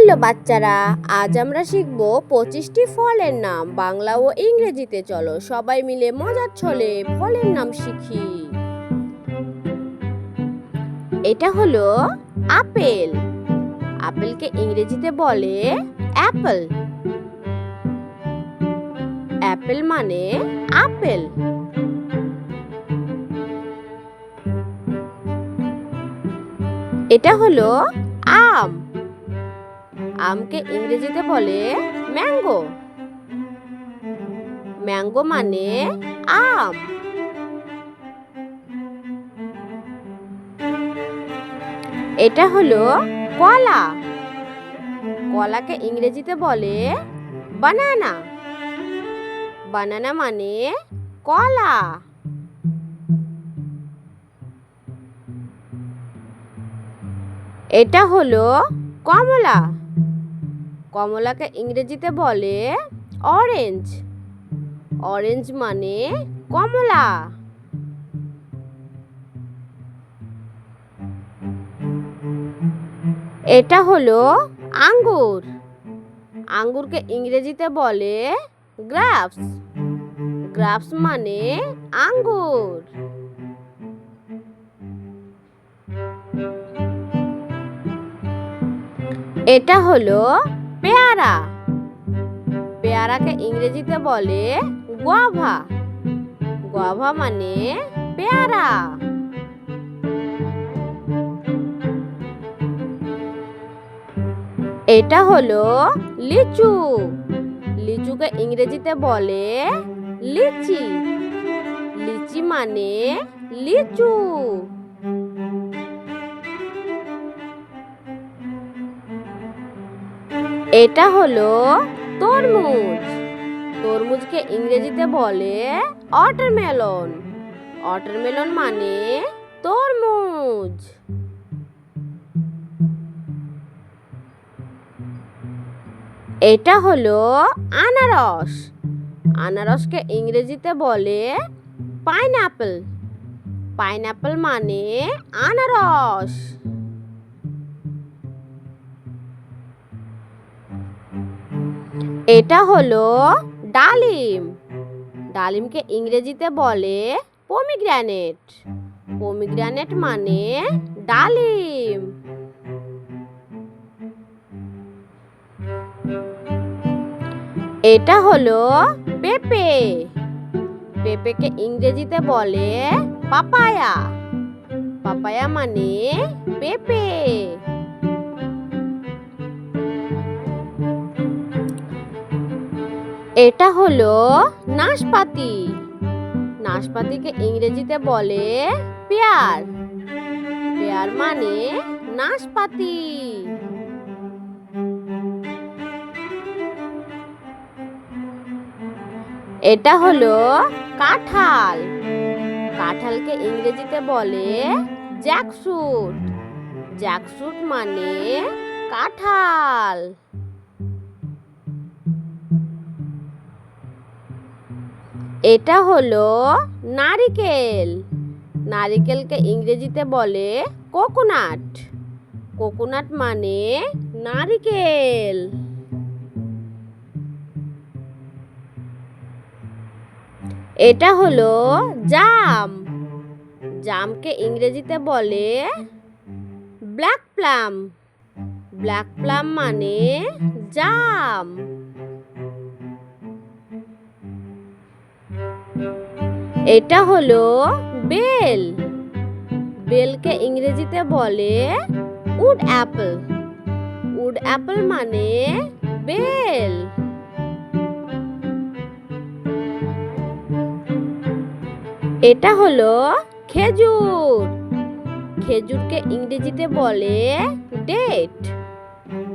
Hello বাচ্চারা, আজ আমরা শিখব 25টি ফলের নাম বাংলা ও ইংরেজিতে। চলো সবাই মিলে মজার ছলে ফলের নাম শিখি। এটা হলো আপেল। আপেলকে ইংরেজিতে বলে অ্যাপল। অ্যাপেল মানে আপেল। এটা হলো আম। আমকে ইংরেজিতে বলে ম্যাঙ্গো। ম্যাঙ্গো মানে আম। এটা হলো কলা। কলাকে ইংরেজিতে বলে বানানা। বানানা মানে কলা। এটা হলো কমলা। কমলাকে ইংরেজিতে বলে অরেঞ্জ। অরেঞ্জ মানে কমলা। এটা হলো আঙ্গুর। আঙ্গুরকে ইংরেজিতে বলে গ্রাপস। গ্রাপস মানে আঙ্গুর। এটা হলো পেয়ারা। পেয়ারাকে ইংরেজিতে বলে গুয়াভা। গুয়াভা মানে পেয়ারা। এটা হলো লিচু। লিচুকে ইংরেজিতে বলে লিচি। লিচি মানে লিচু। এটা হলো তরমুজ। তরমুজকে ইংরেজিতে বলে ওয়াটারমেলন। ওয়াটারমেলন মানে তরমুজ। এটা হলো আনারস। আনারসকে ইংরেজিতে বলে পাইনঅ্যাপল। পাইনঅ্যাপল মানে আনারস। এটা হলো ডালিম। ডালিমকে ইংরেজিতে বলে পমিগ্রেনেট। পমিগ্রেনেট মানে ডালিম। এটা হলো পেঁপে। পেঁপেকে ইংরেজিতে বলে পাপায়া। পাপায়া মানে পেঁপে। এটা হলো নাশপাতি। নাশপাতিকে ইংরেজিতে বলে পেয়ার। পেয়ার মানে নাশপাতি। এটা হলো কাঁঠাল। কাঁঠালকে ইংরেজিতে বলে জ্যাকফ্রুট। জ্যাকফ্রুট মানে কাঁঠাল। এটা হলো নারিকেল। নারিকেলকে ইংরেজিতে বলে কোকোনাট। কোকোনাট মানে নারিকেল। এটা হলো জাম। জামকে ইংরেজিতে বলে ব্ল্যাক প্লাম। ব্ল্যাক প্লাম মানে জাম। এটা হলো বেল। বেলকে ইংরেজিতে বলে উড অ্যাপল। উড অ্যাপল মানে বেল। এটা হলো খেজুর। খেজুরকে ইংরেজিতে বলে ডেট।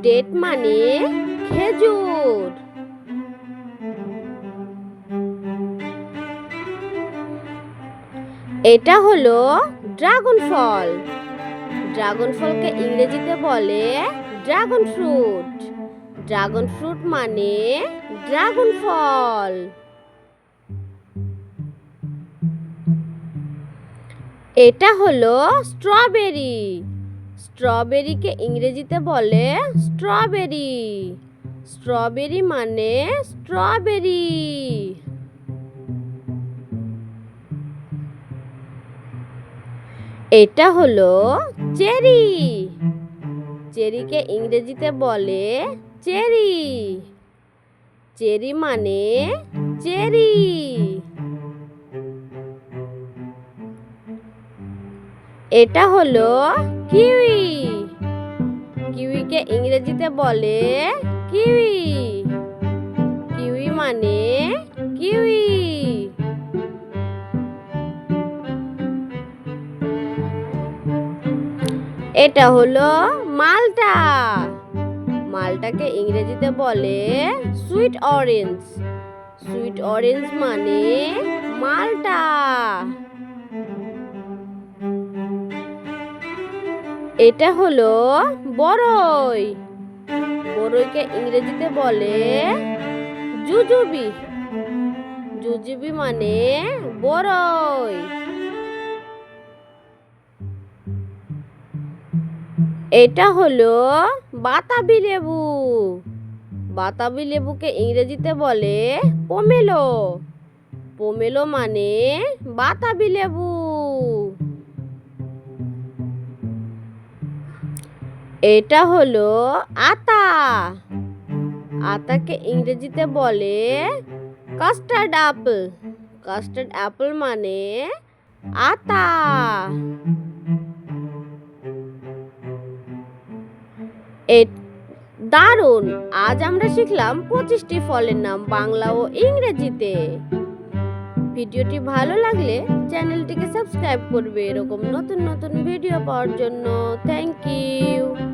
ডেট মানে খেজুর। এটা হলো ড্রাগন ফল। ড্রাগন ফলকে ইংরেজিতে বলে ড্রাগন ফ্রুট। ড্রাগন ফ্রুট মানে ড্রাগন ফল। এটা হলো স্ট্রবেরি। স্ট্রবেরিকে ইংরেজিতে বলে স্ট্রবেরি। স্ট্রবেরি মানে স্ট্রবেরি। এটা হলো চেরি। চেরিকে ইংরেজিতে বলে চেরি। চেরি মানে চেরি। এটা হলো কিউই। কিউইকে ইংরেজিতে বলে কিউই। কিউই মানে কিউই। এটা হলো মালটা। মালটাকে ইংরেজিতে বলে সুইট অরেঞ্জ। সুইট অরেঞ্জ মানে মালটা। এটা হলো বরই। বরইকে ইংরেজিতে বলে জুজুবি। জুজুবি মানে বরই। এটা হলো বাতাবি লেবু। বাতাবি লেবুকে ইংরেজিতে বলে পোমেলো। পোমেলো মানে বাতাবি লেবু। এটা হলো আতা। আতাকে ইংরেজিতে বলে কাস্টার্ড অ্যাপল। কাস্টার্ড অ্যাপল মানে আতা। দারুণ! আজ আমরা শিখলাম 25টি ফলের নাম বাংলা ও ইংরেজিতে। ভিডিওটি ভালো লাগলে চ্যানেলটিকে সাবস্ক্রাইব করবে এরকম নতুন নতুন ভিডিও পাওয়ার জন্য। Thank you.